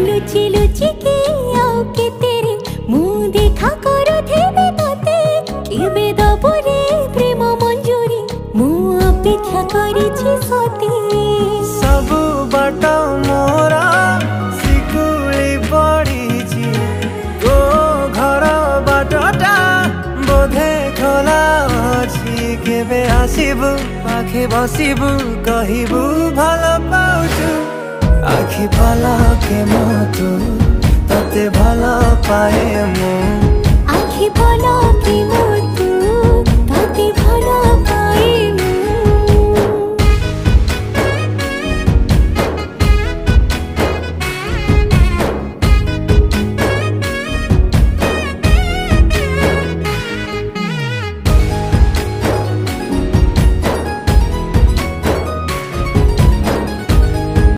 लुचि लुचि के आओ के तेरे मुँह देखा करो थे तते केबे दबरे प्रेम मंजूरी मुँह अपेक्षा करिछि सती सब बाट मोरा सिकुली पड़ीछि तो घर बाटटा बोधे खोला अछि केबे आसिबु पाखे बसिबु कहिबु भल पाउछु आखि पलके मो तू तते भल पाए मु आखि पलके